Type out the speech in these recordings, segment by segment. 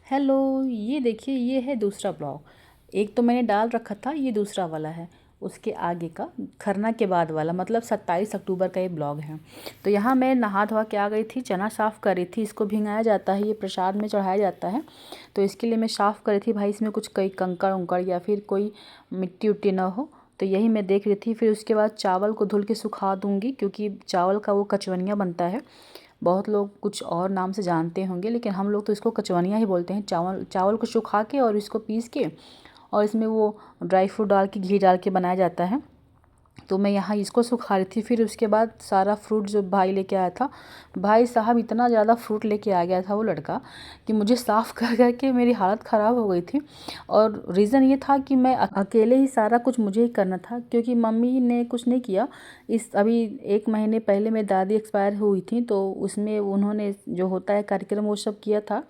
Hello, ये देखिए ये है दूसरा ब्लॉग। एक तो मैंने डाल रखा था, ये दूसरा वाला है। उसके आगे का खरना के बाद वाला, मतलब 27 अक्टूबर का ये ब्लॉग है। तो यहाँ मैं नहा धोवा के आ गई थी, चना साफ़ कर रही थी। इसको भिंगाया जाता है, ये प्रसाद में चढ़ाया जाता है। तो इसके लिए मैं साफ़ कर रही थी भाई, इसमें कुछ कई कंकड़ उंकड़ या फिर कोई मिट्टी उट्टी ना हो। तो यही मैं देख रही थी। फिर उसके बाद चावल को धुल के सुखा दूँगी, क्योंकि चावल का वो कचवनिया बनता है। बहुत लोग कुछ और नाम से जानते होंगे, लेकिन हम लोग तो इसको कचवनिया ही बोलते हैं। चावल चावल को सुखा के और इसको पीस के और इसमें वो ड्राई फ्रूट डाल के, घी डाल के बनाया जाता है। तो मैं यहाँ इसको सुखा रही थी। फिर उसके बाद सारा फ्रूट जो भाई लेके आया था, भाई साहब इतना ज़्यादा फ्रूट लेके आ गया था वो लड़का, कि मुझे साफ़ कर कर के मेरी हालत ख़राब हो गई थी। और रीज़न ये था कि मैं अकेले ही सारा कुछ मुझे ही करना था, क्योंकि मम्मी ने कुछ नहीं किया। इस अभी 1 महीने पहले मेरी दादी एक्सपायर हुई थी, तो उसमें उन्होंने जो होता है कार्यक्रम वो सब किया था।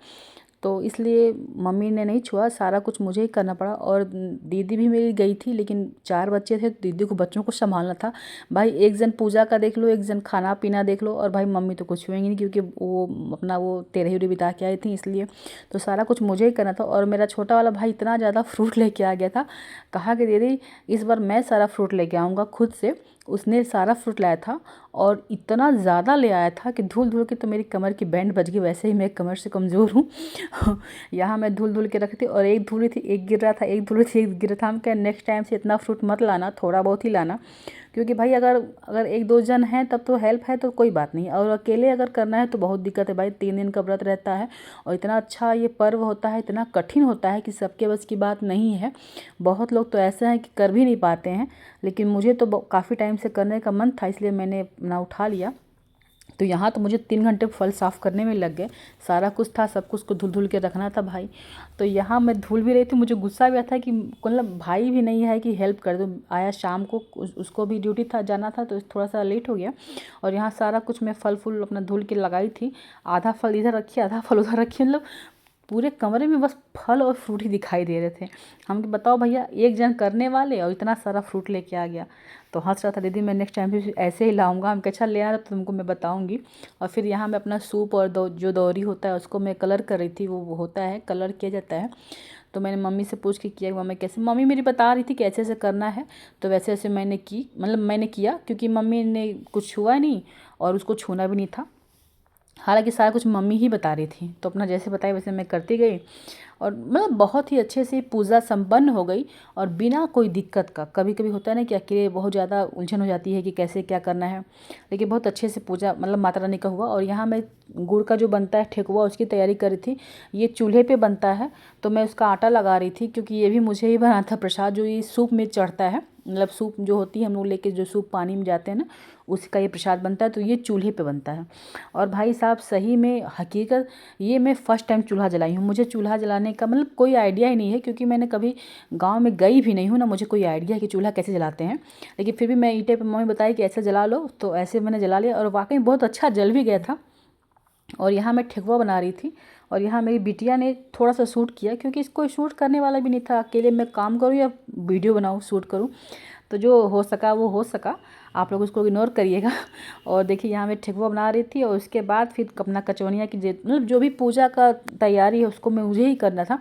तो इसलिए मम्मी ने नहीं छुआ, सारा कुछ मुझे ही करना पड़ा। और दीदी भी मेरी गई थी, लेकिन 4 बच्चे थे तो दीदी को बच्चों को संभालना था। भाई एक जन पूजा का देख लो, एक जन खाना पीना देख लो, और भाई मम्मी तो कुछ छुएंगी नहीं, क्योंकि वो अपना वो तेरहवीं बिता के आई थी इसलिए। तो सारा कुछ मुझे ही करना था। और मेरा छोटा वाला भाई इतना ज़्यादा फ्रूट लेके आ गया था, कहा कि दीदी इस बार मैं सारा फ्रूट लेके आऊँगा खुद से। उसने सारा फ्रूट लाया था और इतना ज़्यादा ले आया था कि धुल धुल के तो मेरी कमर की बैंड बज गई। वैसे ही मैं कमर से कमज़ोर हूँ। यहाँ मैं धुल धुल के रखी थी, और एक धुली थी एक गिर रहा था, एक धुली थी एक गिर रहा था। हम क्या, नेक्स्ट टाइम से इतना फ्रूट मत लाना, थोड़ा बहुत ही लाना। क्योंकि भाई अगर अगर 1-2 जन हैं तब तो हेल्प है तो कोई बात नहीं, और अकेले अगर करना है तो बहुत दिक्कत है भाई। 3 दिन का व्रत रहता है, और इतना अच्छा ये पर्व होता है, इतना कठिन होता है कि सबके बस की बात नहीं है। बहुत लोग तो ऐसे हैं कि कर भी नहीं पाते हैं, लेकिन मुझे तो काफ़ी टाइम से करने का मन था, इसलिए मैंने अपना उठा लिया। तो यहाँ तो मुझे 3 घंटे फल साफ़ करने में लग गए। सारा कुछ था, सब कुछ को धुल धुल के रखना था भाई। तो यहाँ मैं धुल भी रही थी, मुझे गुस्सा भी आता था कि मतलब भाई भी नहीं है कि हेल्प कर दो। आया शाम को, उसको भी ड्यूटी था, जाना था, तो थोड़ा सा लेट हो गया। और यहाँ सारा कुछ मैं फल फूल अपना धुल के लगाई थी। आधा फल इधर रखी, आधा फल उधर रखी, मतलब पूरे कमरे में बस फल और फ्रूट ही दिखाई दे रहे थे। हम कि बताओ भैया, एक जन करने वाले और इतना सारा फ्रूट लेके आ गया। तो हंस रहा था, दीदी मैं नेक्स्ट टाइम भी ऐसे ही लाऊंगा। हम कहा अच्छा ले आना, तो तुमको मैं बताऊंगी। और फिर यहाँ मैं अपना सूप और जो दौरी होता है उसको मैं कलर कर रही थी। वो होता है, कलर किया जाता है। तो मैंने मम्मी से पूछ के किया, मम्मी कैसे, मम्मी मेरी बता रही थी कैसे ऐसे करना है। तो वैसे वैसे मैंने की, मतलब मैंने किया, क्योंकि मम्मी ने कुछ छुआ नहीं और उसको छूना भी नहीं था। हालांकि सारा कुछ मम्मी ही बता रही थी, तो अपना जैसे बताया वैसे मैं करती गई। और मतलब बहुत ही अच्छे से पूजा संपन्न हो गई, और बिना कोई दिक्कत का। कभी कभी होता है ना कि अकेले बहुत ज़्यादा उलझन हो जाती है कि कैसे क्या करना है, लेकिन बहुत अच्छे से पूजा मतलब माता रानी का हुआ। और यहाँ मैं गुड़ का जो बनता है ठेकुआ, उसकी तैयारी कर रही थी। ये चूल्हे पे बनता है, तो मैं उसका आटा लगा रही थी, क्योंकि ये भी मुझे ही बनाना था प्रसाद। जो ये सूप में चढ़ता है, मतलब सूप जो होती है हम लोग लेके जो सूप पानी में जाते हैं ना, उसका ये प्रसाद बनता है। तो ये चूल्हे पे बनता है। और भाई साहब सही में हकीकत, ये मैं फ़र्स्ट टाइम चूल्हा जलाई हूँ। मुझे चूल्हा जलाने का मतलब कोई आइडिया ही नहीं है, क्योंकि मैंने कभी गांव में गई भी नहीं हूँ ना, मुझे कोई आइडिया है कि चूल्हा कैसे जलाते हैं। लेकिन फिर भी मैं ईंटें पे, मम्मी बताई कि ऐसे जला लो, तो ऐसे मैंने जला लिया, और वाकई बहुत अच्छा जल भी गया था। और यहाँ मैं ठेकुआ बना रही थी, और यहाँ मेरी बिटिया ने थोड़ा सा शूट किया, क्योंकि इसको शूट करने वाला भी नहीं था। अकेले मैं काम करूँ या वीडियो बनाऊँ, शूट करूँ, तो जो हो सका वो हो सका। आप लोग उसको इग्नोर करिएगा। और देखिए यहाँ मैं ठेकुआ बना रही थी, और उसके बाद फिर अपना कचौनिया की मतलब जो भी पूजा का तैयारी है उसको मैं मुझे ही करना था।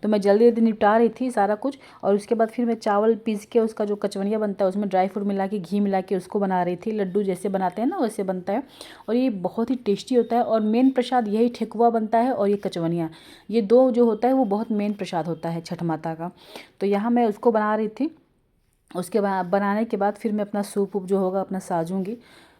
तो मैं जल्दी जल्दी निपटा रही थी सारा कुछ। और उसके बाद फिर मैं चावल पीस के, उसका जो कचौनिया बनता है उसमें ड्राई फ्रूट मिला के, घी मिला के उसको बना रही थी। लड्डू जैसे बनाते हैं ना वैसे बनता है, और ये बहुत ही टेस्टी होता है। और मेन प्रसाद यही ठेकुआ बनता है, और ये कचौनिया, ये दो जो होता है वो बहुत मेन प्रसाद होता है छठ माता का। तो यहाँ मैं उसको बना रही थी। उसके बाद बनाने के बाद फिर मैं अपना सूप वूप जो होगा अपना साजूँगी,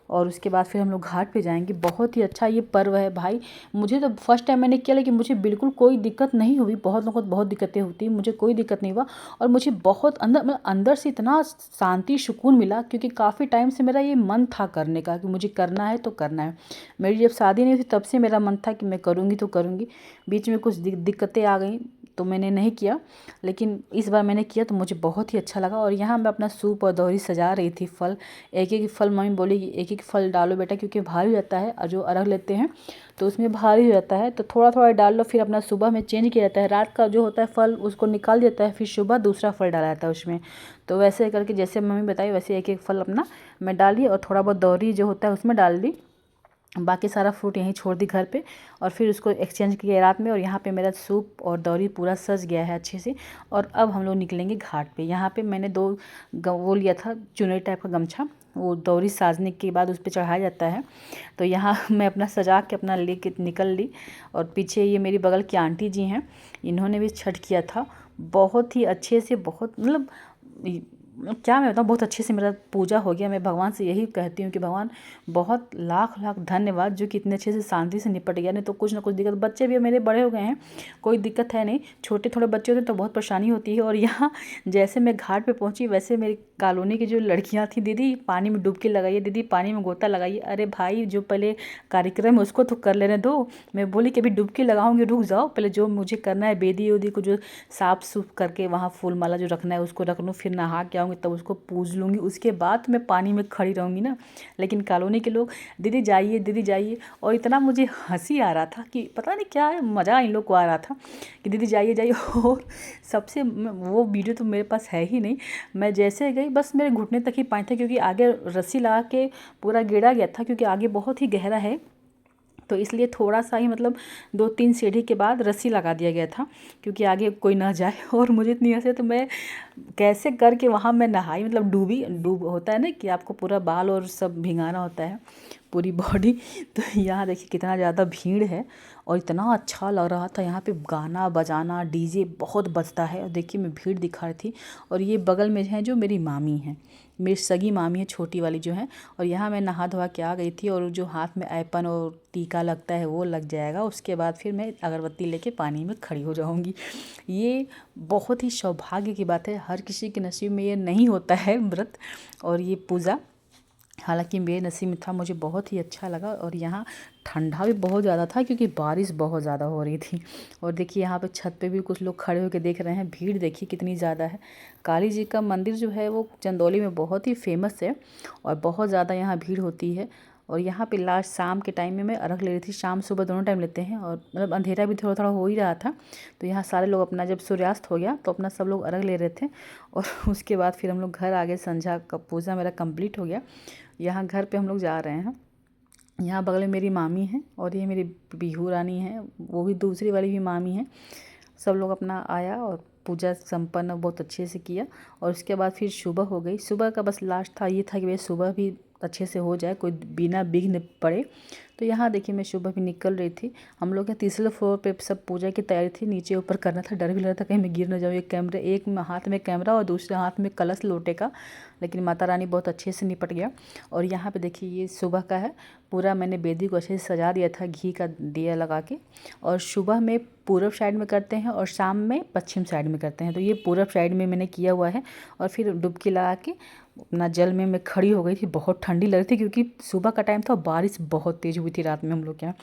और उसके बाद फिर हम लोग घाट पे जाएंगे। बहुत ही अच्छा ये पर्व है भाई। मुझे तो फर्स्ट टाइम मैंने किया, लेकिन मुझे बिल्कुल कोई दिक्कत नहीं हुई। बहुत लोगों को बहुत दिक्कतें होती हैं, मुझे कोई दिक्कत नहीं हुआ। और मुझे बहुत अंदर मतलब अंदर से इतना शांति सुकून मिला, क्योंकि काफ़ी टाइम से मेरा ये मन था करने का कि मुझे करना है तो करना है। मेरी जब शादी नहीं थी तब से मेरा मन था कि मैं करूँगी तो करूँगी। बीच में कुछ दिक्कतें आ गई तो मैंने नहीं किया, लेकिन इस बार मैंने किया तो मुझे बहुत ही अच्छा लगा। और यहाँ मैं अपना सूप और दौरी सजा रही थी। फल एक एक फल, मम्मी बोली एक एक फल डालो बेटा, क्योंकि भारी रहता है, और जो अर्घ लेते हैं तो उसमें भारी हो जाता है, तो थोड़ा थोड़ा डाल लो। फिर अपना सुबह में चेंज किया जाता है, रात का जो होता है फल उसको निकाल देता है, फिर सुबह दूसरा फल डाला जाता है उसमें। तो वैसे करके जैसे मम्मी बताई वैसे एक एक फल अपना मैं डाली, और थोड़ा बहुत दौरी जो होता है उसमें डाल दी। बाकी सारा फ्रूट यहीं छोड़ दी घर पे और फिर उसको एक्सचेंज किया रात में। और यहाँ पे मेरा सूप और दौरी पूरा सज गया है अच्छे से। और अब हम लोग निकलेंगे घाट पे। यहाँ पे मैंने वो लिया था चुनरी टाइप का गमछा, वो दौरी साजने के बाद उस पर चढ़ाया जाता है। तो यहाँ मैं अपना सजा के अपना लेके निकल ली। और पीछे ये मेरी बगल की आंटी जी हैं, इन्होंने भी छठ किया था बहुत ही अच्छे से, बहुत मतलब क्या मैं बताऊँ, बहुत अच्छे से मेरा पूजा हो गया। मैं भगवान से यही कहती हूँ कि भगवान बहुत लाख लाख धन्यवाद जो कि इतने अच्छे से शांति से निपट गया। नहीं तो कुछ ना कुछ दिक्कत, बच्चे भी मेरे बड़े हो गए हैं, कोई दिक्कत है नहीं, छोटे थोड़े बच्चे होते तो बहुत परेशानी होती है। और यहाँ जैसे मैं घाट पे पहुँची वैसे मेरी कॉलोनी की जो लड़कियाँ थी, दीदी पानी में डुबकी लगाइए, दीदी पानी में गोता लगाइए। अरे भाई जो पहले कार्यक्रम है उसको तो कर लेने दो। मैं बोली कि अभी डुबकी लगाऊंगी, रुक जाओ पहले, जो मुझे करना है बेदी उदी को जो साफ सूफ करके वहाँ फूल माला जो रखना है उसको रख लूँ, फिर नहा के आऊँगी तब उसको पूज लूँगी, उसके बाद मैं पानी में खड़ी रहूँगी ना। लेकिन कॉलोनी के लोग दीदी जाइए दीदी जाइए, और इतना मुझे हंसी आ रहा था कि पता नहीं क्या है, मज़ा इन लोग को आ रहा था कि दीदी जाइए जाइए। और सबसे वो वीडियो तो मेरे पास है ही नहीं। मैं जैसे गई बस मेरे घुटने तक ही पाए थे, क्योंकि आगे रस्सी लगा के पूरा गेड़ा गया था, क्योंकि आगे बहुत ही गहरा है। तो इसलिए थोड़ा सा ही मतलब 2-3 सीढ़ी के बाद रस्सी लगा दिया गया था, क्योंकि आगे कोई ना जाए। और मुझे इतनी हंसी, तो मैं कैसे करके वहाँ मैं नहाई, मतलब डूब होता है ना कि आपको पूरा बाल और सब भिंगाना होता है पूरी बॉडी। तो यहाँ देखिए कितना ज़्यादा भीड़ है और इतना अच्छा लग रहा था। यहाँ पे गाना बजाना डीजे बहुत बजता है। और देखिए मैं भीड़ दिखा रही थी। और ये बगल में है जो मेरी मामी है, मेरी सगी मामी है छोटी वाली जो है। और यहाँ मैं नहा धोवा के आ गई थी, और जो हाथ में ऐपन और टीका लगता है वो लग जाएगा, उसके बाद फिर मैं अगरबत्ती लेके पानी में खड़ी हो जाऊँगी। ये बहुत ही सौभाग्य की बात है, हर किसी के नसीब में ये नहीं होता है व्रत और ये पूजा। हालांकि मेरे नसीब में था, मुझे बहुत ही अच्छा लगा। और यहाँ ठंडा भी बहुत ज़्यादा था क्योंकि बारिश बहुत ज़्यादा हो रही थी। और देखिए यहाँ पे छत पे भी कुछ लोग खड़े होकर देख रहे हैं। भीड़ देखिए कितनी ज़्यादा है। काली जी का मंदिर जो है वो चंदौली में बहुत ही फेमस है और बहुत ज़्यादा यहाँ भीड़ होती है। और यहाँ पे लास्ट शाम के टाइम में मैं अर्घ ले रही थी, शाम सुबह दोनों टाइम लेते हैं। और मतलब अंधेरा भी थोड़ा थोड़ा हो ही रहा था, तो यहाँ सारे लोग अपना जब सूर्यास्त हो गया तो अपना सब लोग अर्घ ले रहे थे। और उसके बाद फिर हम लोग घर आ गए, संझा का पूजा मेरा कंप्लीट हो गया। यहाँ घर पे हम लोग जा रहे हैं। यहाँ बगल में मेरी मामी है और ये मेरी बिहू रानी है, वो भी दूसरी वाली भी मामी है। सब लोग अपना आया और पूजा संपन्न बहुत अच्छे से किया। और उसके बाद फिर सुबह हो गई। सुबह का बस लास्ट था, ये था कि भाई सुबह भी अच्छे से हो जाए, कोई बिना विघ्न पड़े। तो यहाँ देखिए मैं सुबह भी निकल रही थी। हम लोग के तीसरे फ्लोर पे सब पूजा की तैयारी थी, नीचे ऊपर करना था। डर भी लग रहा था कहीं मैं गिर न जाऊँ। एक हाथ में कैमरा और दूसरे हाथ में कलश लोटे का, लेकिन माता रानी बहुत अच्छे से निपट गया। और यहाँ पे देखिए ये सुबह का है, पूरा मैंने बेदी को अच्छे से सजा दिया था घी का दिया लगा के। और सुबह में पूरब साइड में करते हैं और शाम में पश्चिम साइड में करते हैं। तो ये पूरब साइड में मैंने किया हुआ है। और फिर डुबकी लगा के अपना जल में मैं खड़ी हो गई थी। बहुत ठंडी लग रही थी क्योंकि सुबह का टाइम था, बारिश बहुत तेज़ हुई थी रात में हम लोग के यहाँ।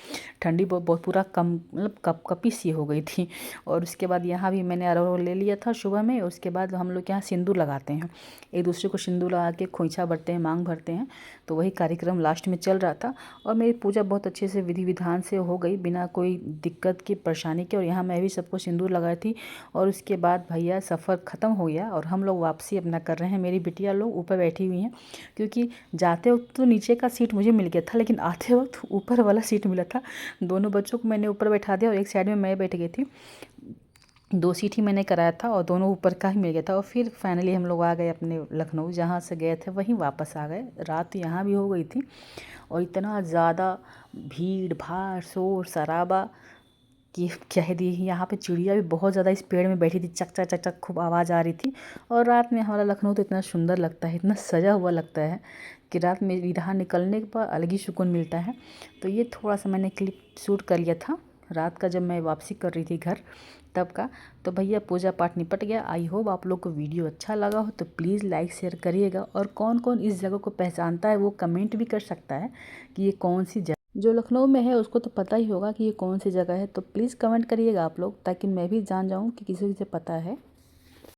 ठंडी बहुत पूरा कम मतलब कपकपी सी हो गई थी। और उसके बाद यहाँ भी मैंने अरवा ले लिया था सुबह में। उसके बाद हम लोग यहाँ सिंदूर लगाते हैं, एक दूसरे को सिंदूर लगा के खोइंछा भरते हैं, मांग भरते हैं। तो वही कार्यक्रम लास्ट में चल रहा था। और मेरी पूजा बहुत अच्छे से विधि विधान से हो गई, बिना कोई दिक्कत की परेशानी के। और यहाँ मैं भी सबको सिंदूर लगाई थी। और उसके बाद भैया सफ़र ख़त्म हो गया और हम लोग वापसी अपना कर रहे हैं। मेरी बिटिया लोग ऊपर बैठी हुई हैं, क्योंकि जाते वक्त तो नीचे का सीट मुझे मिल गया था, लेकिन आते वक्त ऊपर वाला सीट मिला था। दोनों बच्चों को मैंने ऊपर बैठा दिया और एक साइड में मैं बैठ गई थी। 2 सीट ही मैंने कराया था और दोनों ऊपर का ही मिल गया था। और फिर फाइनली हम लोग आ गए अपने लखनऊ, जहाँ से गए थे वहीं वापस आ गए। रात यहाँ भी हो गई थी और इतना ज़्यादा भीड़ भाड़ शोर शराबा कि कह दी। यहाँ पे चिड़िया भी बहुत ज़्यादा इस पेड़ में बैठी थी, चक चक चक चक खूब आवाज़ आ रही थी। और रात में हमारा लखनऊ तो इतना सुंदर लगता है, इतना सजा हुआ लगता है कि रात में यहाँ निकलने के बाद अलग ही सुकून मिलता है। तो ये थोड़ा सा मैंने क्लिप शूट कर लिया था रात का, जब मैं वापसी कर रही थी घर तब का। तो भैया पूजा पाठ निपट गया। आई होप आप लोग को वीडियो अच्छा लगा हो तो प्लीज़ लाइक शेयर करिएगा। और कौन कौन इस जगह को पहचानता है वो कमेंट भी कर सकता है कि ये कौन सी जगह, जो लखनऊ में है उसको तो पता ही होगा कि ये कौन सी जगह है। तो प्लीज़ कमेंट करिएगा आप लोग, ताकि मैं भी जान जाऊँ कि किसी से पता है।